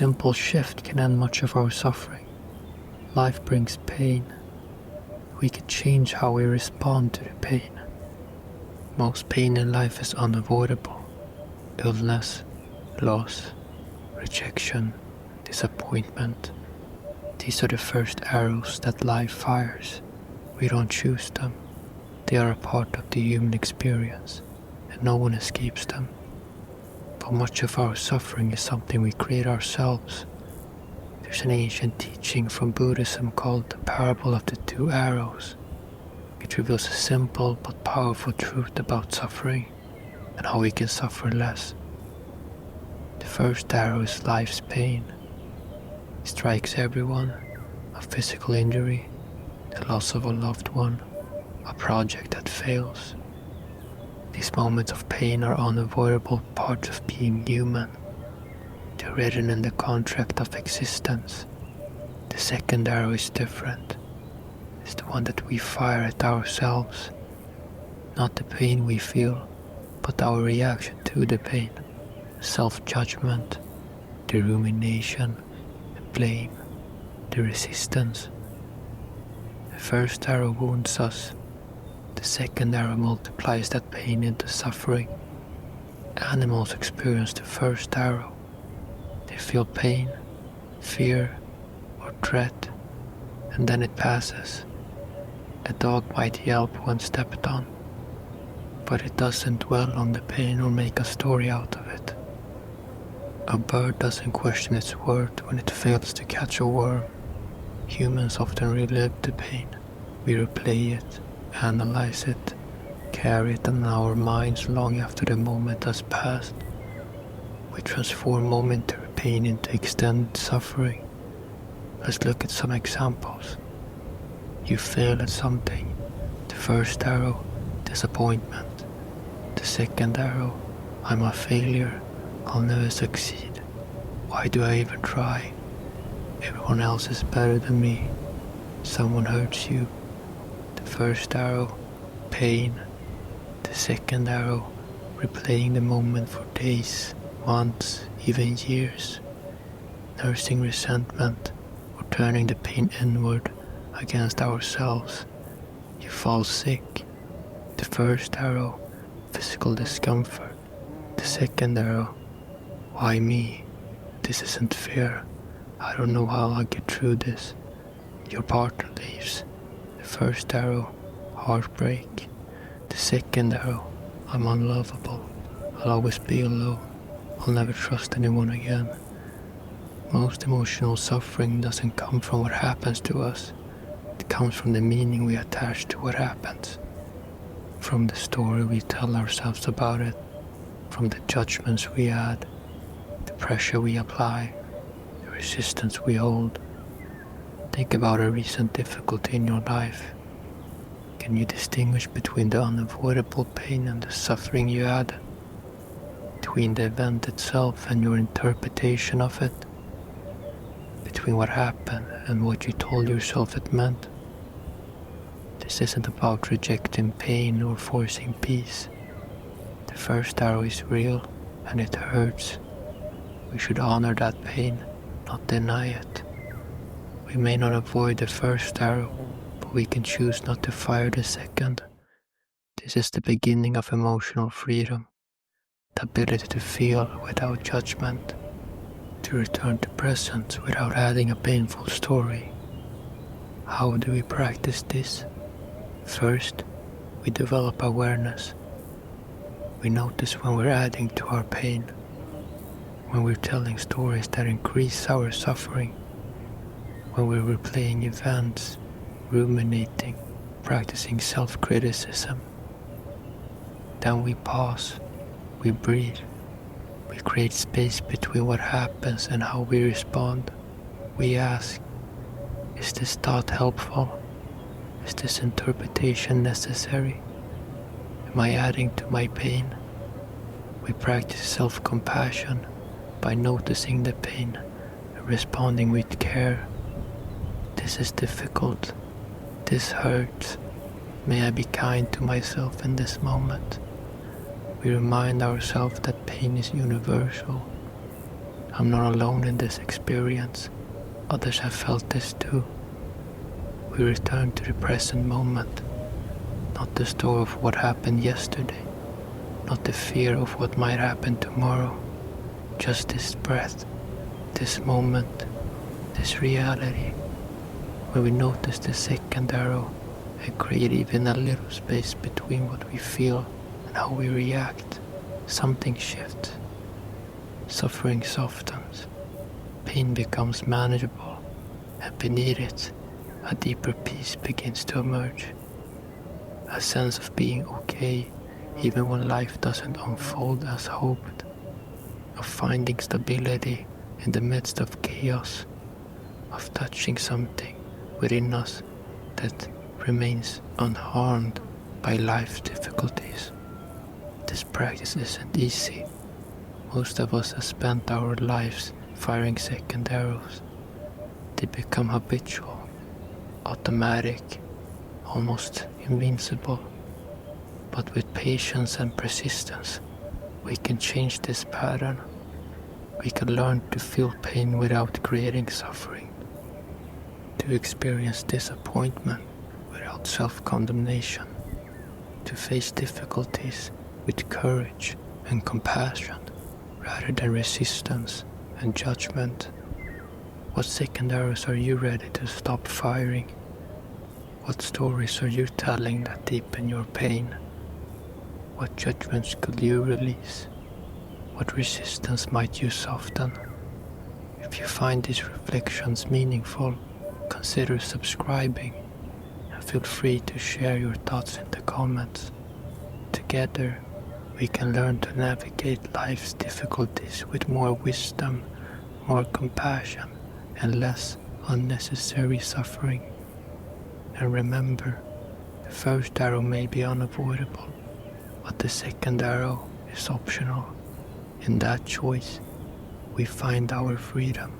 simple shift can end much of our suffering. Life brings pain. We can change how we respond to the pain. Most pain in life is unavoidable. Illness, loss, rejection, disappointment. These are the first arrows that life fires. We don't choose them. They are a part of the human experience, and no one escapes them. But much of our suffering is something we create ourselves. There's an ancient teaching from Buddhism called the parable of the two arrows. It reveals a simple but powerful truth about suffering and how we can suffer less. The first arrow is life's pain. It strikes everyone: a physical injury, the loss of a loved one, a project that fails. These moments of pain are unavoidable parts of being human. They're written in the contract of existence. The second arrow is different. It's the one that we fire at ourselves. Not the pain we feel, but our reaction to the pain. Self-judgment, the rumination, the blame, the resistance. The first arrow wounds us. The second arrow multiplies that pain into suffering. Animals experience the first arrow. They feel pain, fear, or dread, and then it passes. A dog might yelp when stepped on, but it doesn't dwell on the pain or make a story out of it. A bird doesn't question its worth when it fails to catch a worm. Humans often relive the pain. We replay it, analyze it, carry it in our minds long after the moment has passed. We transform momentary pain into extended suffering. Let's look at some examples. You fail at something. The first arrow, disappointment. The second arrow, I'm a failure. I'll never succeed. Why do I even try? Everyone else is better than me. Someone hurts you. The first arrow, pain. The second arrow, replaying the moment for days, months, even years. Nursing resentment or turning the pain inward against ourselves. You fall sick. The first arrow, physical discomfort. The second arrow, why me? This isn't fair. I don't know how I'll get through this. Your partner leaves. The first arrow, heartbreak. The second arrow, I'm unlovable. I'll always be alone. I'll never trust anyone again. Most emotional suffering doesn't come from what happens to us. It comes from the meaning we attach to what happens. From the story we tell ourselves about it. From the judgments we add. The pressure we apply. The resistance we hold. Think about a recent difficulty in your life. Can you distinguish between the unavoidable pain and the suffering you add? Between the event itself and your interpretation of it? Between what happened and what you told yourself it meant? This isn't about rejecting pain or forcing peace. The first arrow is real and it hurts. We should honor that pain, not deny it. We may not avoid the first arrow, but we can choose not to fire the second. This is the beginning of emotional freedom. The ability to feel without judgment. To return to presence without adding a painful story. How do we practice this? First, we develop awareness. We notice when we're adding to our pain. When we're telling stories that increase our suffering. When we're replaying events, ruminating, practicing self-criticism. Then we pause, we breathe, we create space between what happens and how we respond. We ask, is this thought helpful? Is this interpretation necessary? Am I adding to my pain? We practice self-compassion by noticing the pain and responding with care. This is difficult. This hurts. May I be kind to myself in this moment. We remind ourselves that pain is universal. I'm not alone in this experience. Others have felt this too. We return to the present moment, not the story of what happened yesterday, not the fear of what might happen tomorrow, just this breath, this moment, this reality, where we notice the second arrow and create even a little space between what we feel and how we react. Something shifts. Suffering softens. Pain becomes manageable, and beneath it, a deeper peace begins to emerge. A sense of being okay even when life doesn't unfold as hoped. Of finding stability in the midst of chaos. Of touching something within us that remains unharmed by life's difficulties. This practice isn't easy. Most of us have spent our lives firing second arrows. They become habitual, automatic, almost invincible. But with patience and persistence, we can change this pattern. We can learn to feel pain without creating suffering, to experience disappointment without self-condemnation, to face difficulties with courage and compassion rather than resistance and judgment. What second arrows are you ready to stop firing? What stories are you telling that deepen your pain? What judgments could you release? What resistance might you soften? If you find these reflections meaningful, consider subscribing and feel free to share your thoughts in the comments. Together, we can learn to navigate life's difficulties with more wisdom, more compassion, and less unnecessary suffering. And remember, the first arrow may be unavoidable, but the second arrow is optional. In that choice, we find our freedom.